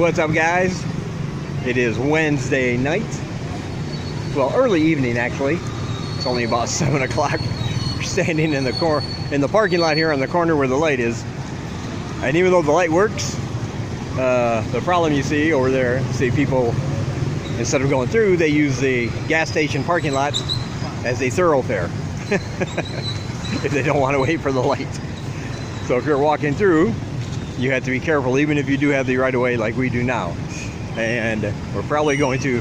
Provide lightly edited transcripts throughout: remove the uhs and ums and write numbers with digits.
what's up, guys? It is Wednesday night. Well, early evening actually. It's only about 7 o'clock. We're standing in the parking lot here on the corner where the light is. And even though the light works, the problem you see over there, see people, instead of going through, they use the gas station parking lot as a thoroughfare if they don't want to wait for the light. So if you're walking through, you have to be careful, even if you do have the right of way like we do now. And we're probably going to,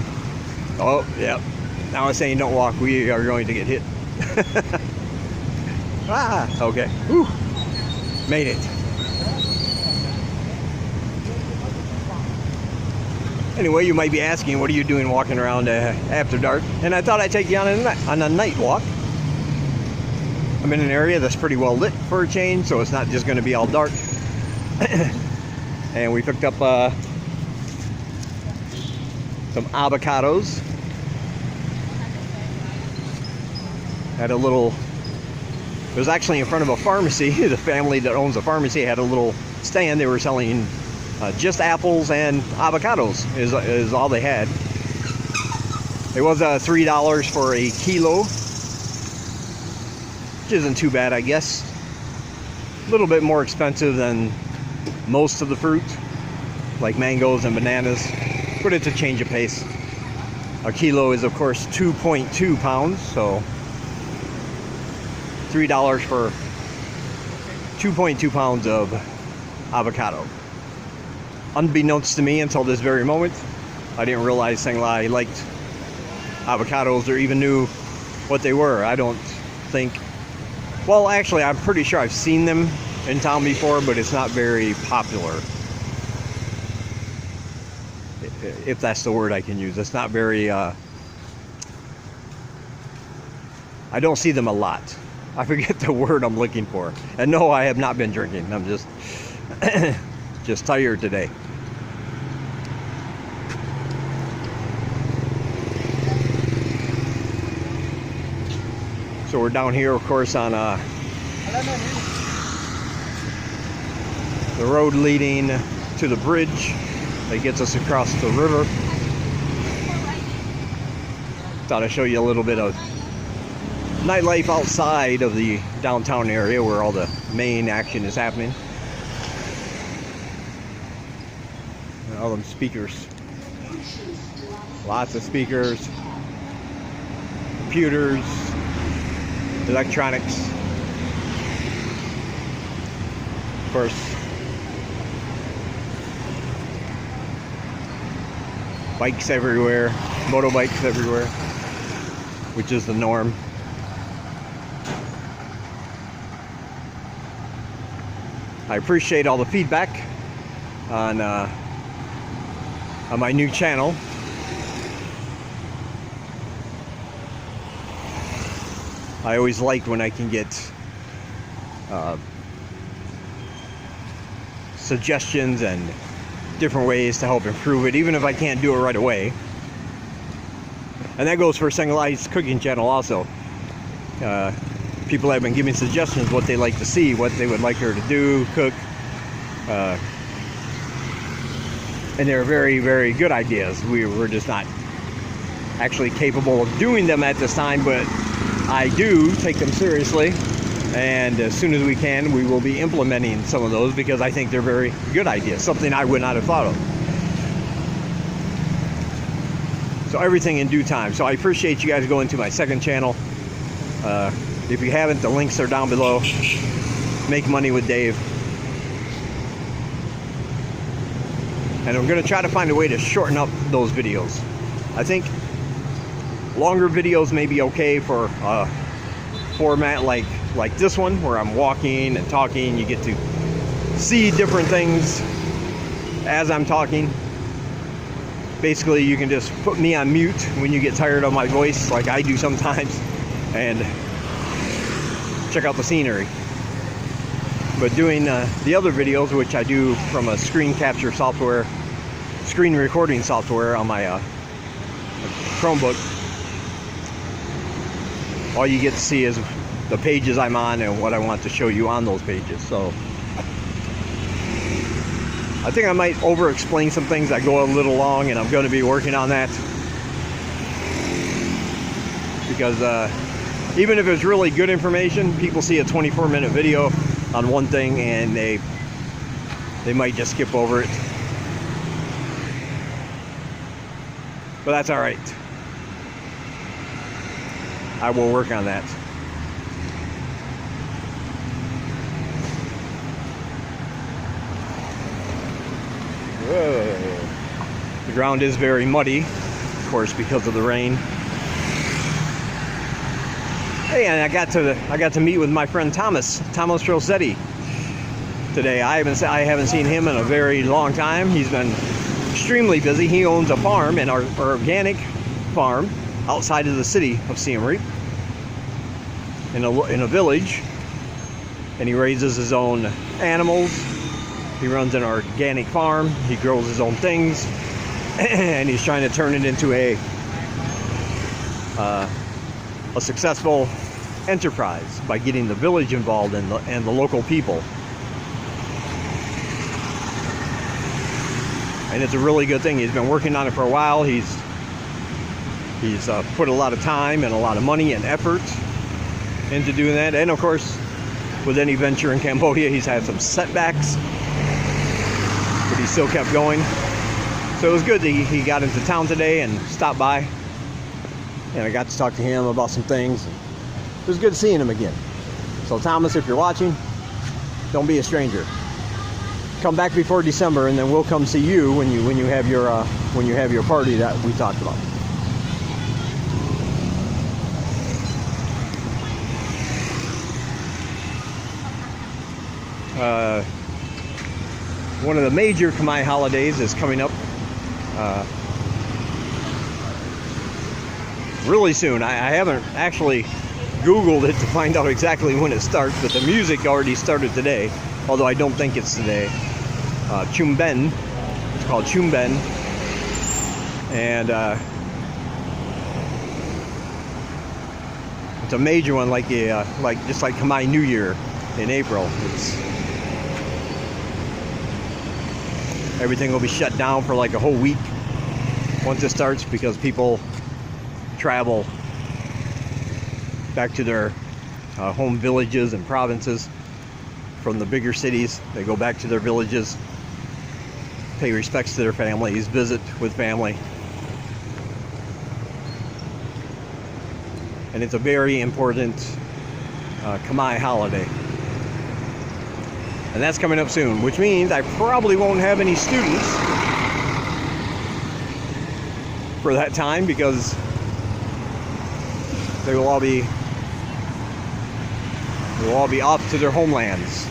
oh yeah, now I'm saying don't walk, we are going to get hit. Okay, whew, made it. Anyway, you might be asking, what are you doing walking around after dark? And I thought I'd take you on a night walk. I'm in an area that's pretty well lit for a change, so it's not just going to be all dark. And we picked up some avocados. Had a little, it was actually in front of a pharmacy. The family that owns the pharmacy had a little stand. They were selling just apples and avocados is all they had. It was $3 for a kilo, which isn't too bad, I guess. A little bit more expensive than most of the fruit, like mangoes and bananas, but it's a change of pace. A kilo is, of course, 2.2 pounds, so $3 for 2.2 pounds of avocado. Unbeknownst to me until this very moment, I didn't realize I liked avocados or even knew what they were. I don't think, well, actually, I'm pretty sure I've seen them in town before, but it's not very popular, if that's the word I can use. It's not very, I don't see them a lot. I forget the word I'm looking for. And no, I have not been drinking. I'm just just tired today. So we're down here, of course, on the road leading to the bridge that gets us across the river. Thought I'd show you a little bit of nightlife outside of the downtown area where all the main action is happening. And all them speakers. Lots of speakers, computers, electronics. Of course, bikes everywhere, motorbikes everywhere, which is the norm. I appreciate all the feedback on my new channel. I always like when I can get suggestions and different ways to help improve it, even if I can't do it right away. And that goes for Single Ice Cooking Channel also. People have been giving suggestions what they like to see, what they would like her to do, cook. And they're very, very good ideas. We're just not actually capable of doing them at this time, but I do take them seriously. And as soon as we can, we will be implementing some of those because I think they're very good ideas, something I would not have thought of. So everything in due time. So I appreciate you guys going to my second channel. If you haven't, the links are down below. Make Money with Dave. And I'm going to try to find a way to shorten up those videos. I think longer videos may be okay for a format like this one, where I'm walking and talking. You get to see different things as I'm talking. Basically, you can just put me on mute when you get tired of my voice, like I do sometimes, and check out the scenery. But doing the other videos, which I do from a screen capture software, screen recording software on my Chromebook, all you get to see is the pages I'm on and what I want to show you on those pages. So I think I might over-explain some things. I go a little long, and I'm going to be working on that. Because even if it's really good information, people see a 24-minute video on one thing, and they might just skip over it. But that's all right. I will work on that. Whoa. The ground is very muddy, of course, because of the rain. Hey, and I got to meet with my friend Thomas Rossetti today. I haven't seen him in a very long time. He's been extremely busy. He owns a farm, an organic farm outside of the city of Siem Reap, in a village, and he raises his own animals. He runs an organic farm. He grows his own things, and he's trying to turn it into a successful enterprise by getting the village involved and the local people. And it's a really good thing. He's been working on it for a while. He's put a lot of time and a lot of money and effort into doing that. And of course, with any venture in Cambodia, he's had some setbacks, but he still kept going. So it was good that he got into town today and stopped by, and I got to talk to him about some things. It was good seeing him again. So Thomas, if you're watching, don't be a stranger. Come back before December, and then we'll come see you when you have your party that we talked about. One of the major Khmer holidays is coming up really soon. I haven't actually Googled it to find out exactly when it starts, but the music already started today, although I don't think it's today. Chumben, it's called Chumben, and it's a major one, just like Khmer New Year in April. Everything will be shut down for like a whole week once it starts, because people travel back to their home villages and provinces from the bigger cities. They go back to their villages, pay respects to their families, visit with family. And it's a very important Khmer holiday. And that's coming up soon, which means I probably won't have any students for that time, because they will all be off to their homelands.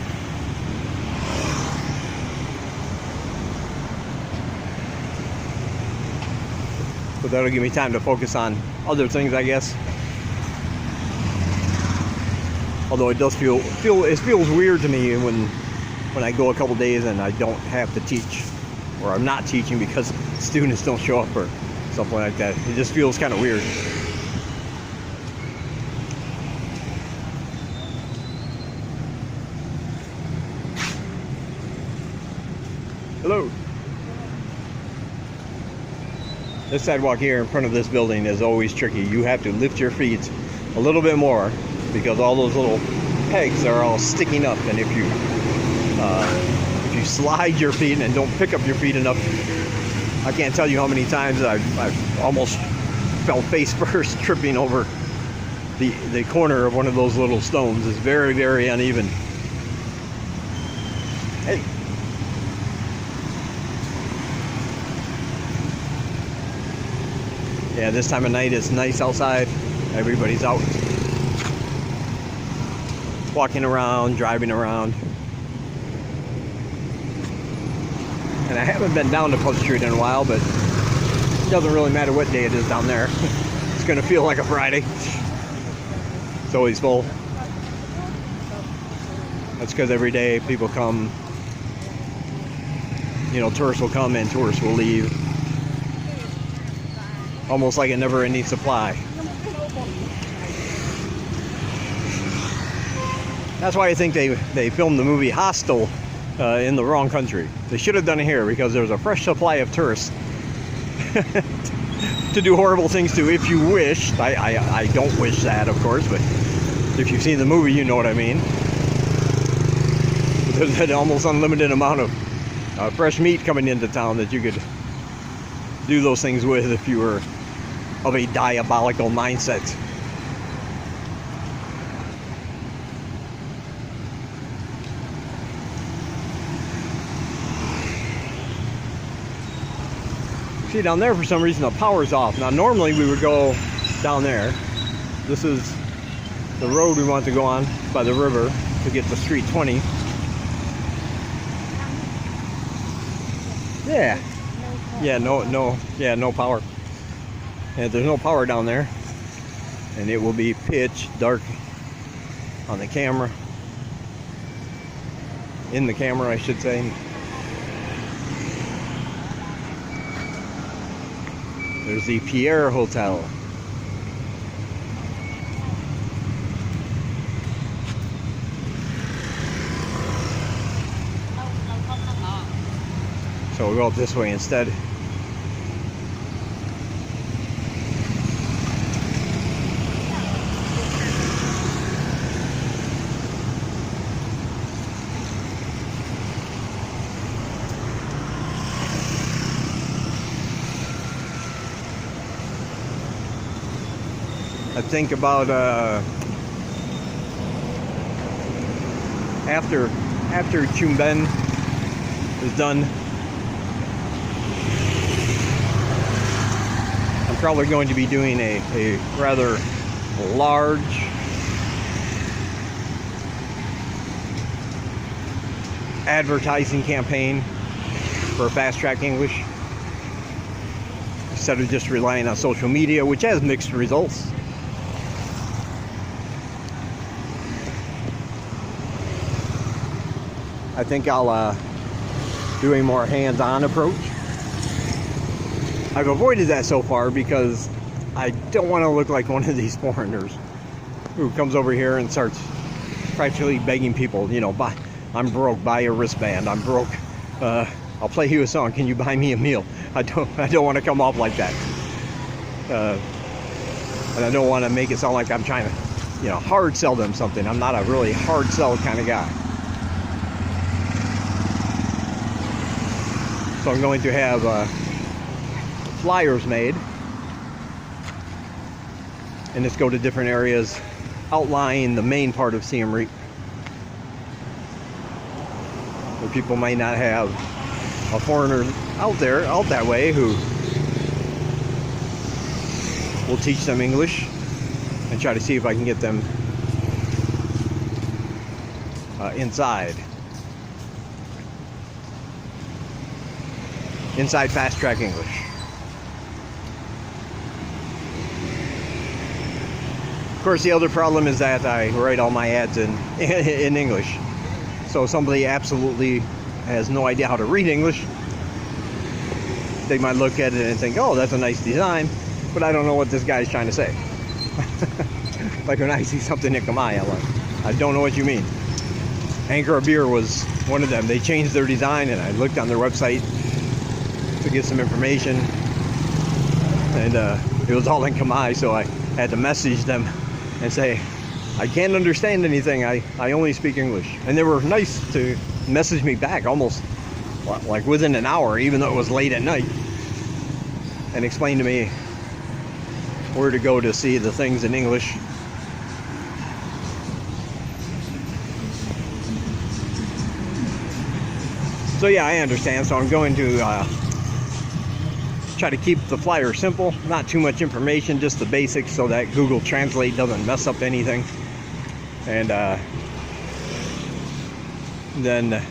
So that'll give me time to focus on other things, I guess. Although it does it feels weird to me when I go a couple days and I don't have to teach, or I'm not teaching because students don't show up or something like that. It just feels kind of weird. Hello. This sidewalk here in front of this building is always tricky. You have to lift your feet a little bit more, because all those little pegs are all sticking up, and if you slide your feet and don't pick up your feet enough, I can't tell you how many times I've almost fell face first tripping over the corner of one of those little stones. It's very, very uneven. Hey. Yeah, this time of night it's nice outside. Everybody's out walking around, driving around. And I haven't been down to Pub Street in a while, but it doesn't really matter what day it is down there. It's gonna feel like a Friday. It's always full. That's because every day people come, tourists will come and tourists will leave. Almost like a never-ending supply. That's why I think they filmed the movie Hostel in the wrong country. They should have done it here because there's a fresh supply of tourists to do horrible things to if you wished. I don't wish that, of course, but if you've seen the movie, you know what I mean. There's an almost unlimited amount of fresh meat coming into town that you could do those things with if you were of a diabolical mindset. See, down there for some reason the power's off. Now normally we would go down there. This is the road we want to go on by the river to get to Street 20. Yeah. Yeah, no power. And there's no power down there. And it will be pitch dark on the camera. In the camera, I should say. There's the Pierre Hotel. So we'll go up this way instead. I think about after Chumben is done, I'm probably going to be doing a rather large advertising campaign for Fast Track English instead of just relying on social media, which has mixed results. I think I'll do a more hands-on approach. I've avoided that so far because I don't want to look like one of these foreigners who comes over here and starts practically begging people, you know, I'm broke, buy a wristband, I'm broke, I'll play you a song, can you buy me a meal? I don't want to come off like that. And I don't want to make it sound like I'm trying to, you know, hard sell them something. I'm not a really hard sell kind of guy. So I'm going to have flyers made and just go to different areas outlining the main part of Siem Reap, where people might not have a foreigner out that way who will teach them English, and try to see if I can get them inside Fast Track English. Of course, the other problem is that I write all my ads in English. So somebody absolutely has no idea how to read English. They might look at it and think, oh, that's a nice design, but I don't know what this guy's trying to say. Like when I see something in Khmer, I'm like, I don't know what you mean. Ankara Beer was one of them. They changed their design, and I looked on their website to get some information, and it was all in Khmer, so I had to message them and say, I can't understand anything, I only speak English. And they were nice to message me back almost like within an hour, even though it was late at night, and explain to me where to go to see the things in English. So yeah, I understand. So I'm going to try to keep the flyer simple, not too much information, just the basics, so that Google Translate doesn't mess up anything. And then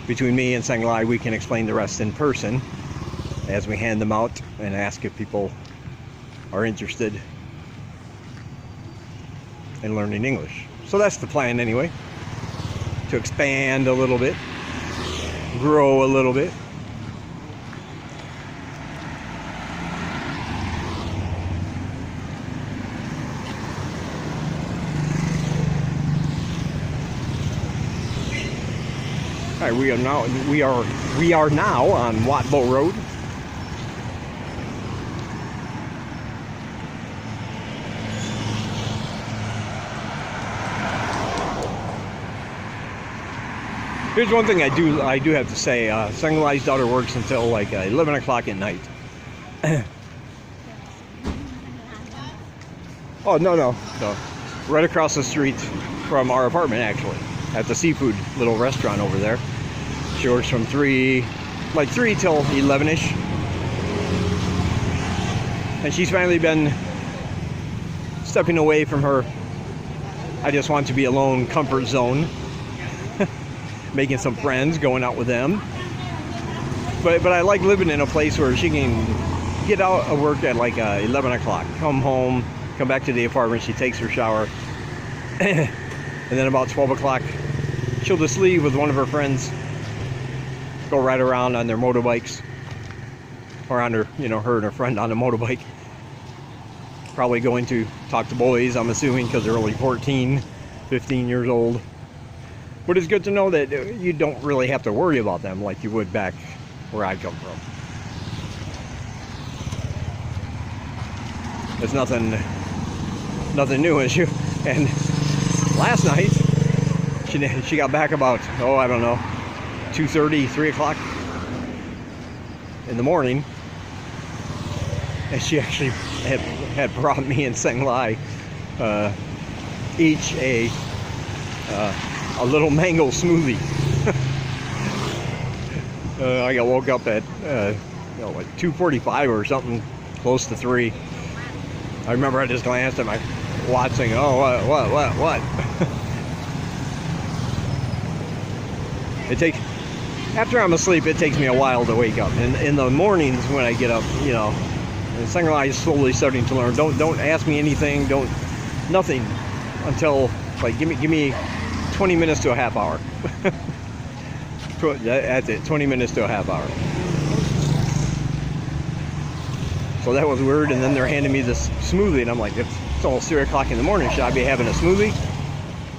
between me and Sanglai, we can explain the rest in person as we hand them out and ask if people are interested in learning English. So that's the plan anyway, to expand a little bit, grow a little bit. All right, we are now on Wat Pho Road. Here's one thing I do have to say. Seng-Lai's daughter works until like 11 o'clock at night. Oh, no. Right across the street from our apartment, actually, at the seafood little restaurant over there. She works from 3 till 11ish. And she's finally been stepping away from her I just want to be alone comfort zone. Making some friends, going out with them. But I like living in a place where she can get out of work at like 11 o'clock, come home, come back to the apartment, she takes her shower, and then about 12 o'clock, she'll just leave with one of her friends, go ride around on their motorbikes, or on her, her and her friend on a motorbike. Probably going to talk to boys, I'm assuming, because they're only 14, 15 years old. But it's good to know that you don't really have to worry about them like you would back where I come from. It's nothing new as you. And last night, she got back about, I don't know, 2:30, 3 o'clock in the morning. And she actually had brought me and Seng-Lai each a little mango smoothie. I got woke up at like 2:45 or something, close to 3. I remember I just glanced at my watch saying, what? After I'm asleep, it takes me a while to wake up. And in the mornings when I get up, and Seng-Lai is slowly starting to learn. Don't ask me anything. Nothing until like give me 20 minutes to a half hour. That's it. 20 minutes to a half hour. So that was weird. And then they're handing me this smoothie, and I'm like, it's almost 3 o'clock in the morning. Should I be having a smoothie?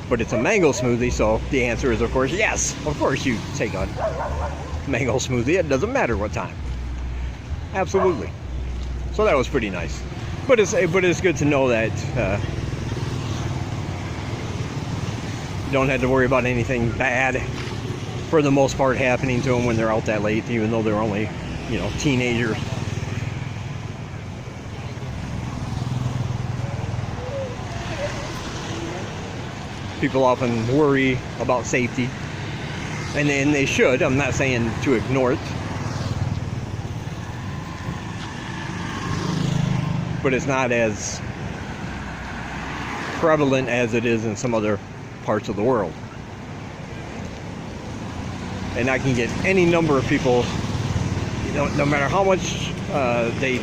But it's a mango smoothie, so the answer is, of course, yes. Of course, you take a mango smoothie. It doesn't matter what time. Absolutely. So that was pretty nice. But it's good to know that you don't have to worry about anything bad, for the most part, happening to them when they're out that late, even though they're only, teenagers. People often worry about safety, and they should. I'm not saying to ignore it. But it's not as prevalent as it is in some other parts of the world. And I can get any number of people, no matter how much they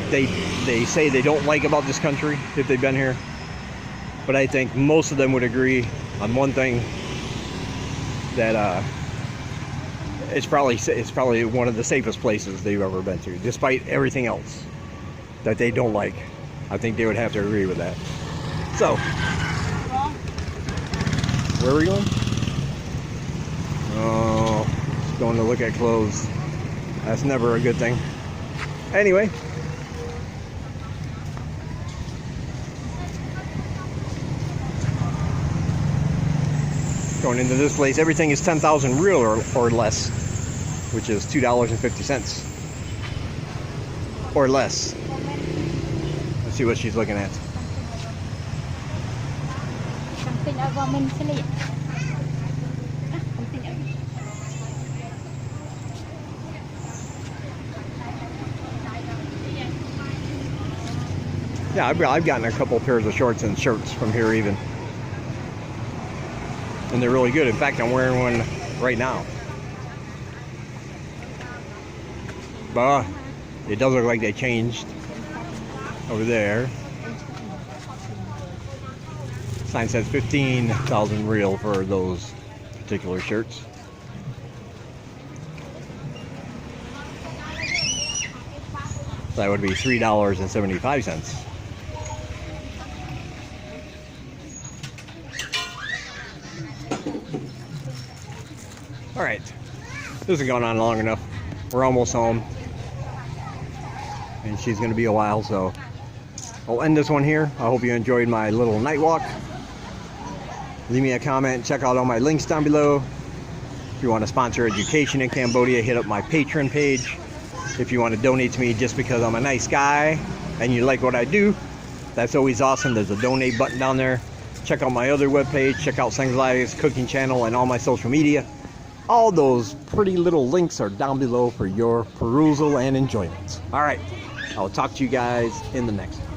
say they don't like about this country if they've been here. But I think most of them would agree on one thing, that it's probably one of the safest places they've ever been to, despite everything else that they don't like. I think they would have to agree with that. So, where are we going? Oh, just going to look at clothes. That's never a good thing. Anyway. Going into this place, everything is 10,000 real or less, which is $2.50 or less. Let's see what she's looking at. Yeah, I've gotten a couple pairs of shorts and shirts from here even. And they're really good. In fact, I'm wearing one right now. But it does look like they changed over there. Sign says 15,000 real for those particular shirts. That would be $3.75. All right. This has gone on long enough. We're almost home. And she's going to be a while, so I'll end this one here. I hope you enjoyed my little night walk. Leave me a comment. Check out all my links down below. If you want to sponsor education in Cambodia, hit up my Patreon page. If you want to donate to me just because I'm a nice guy and you like what I do, that's always awesome. There's a donate button down there. Check out my other webpage. Check out Sanglai's cooking channel and all my social media. All those pretty little links are down below for your perusal and enjoyment. All right, I'll talk to you guys in the next one.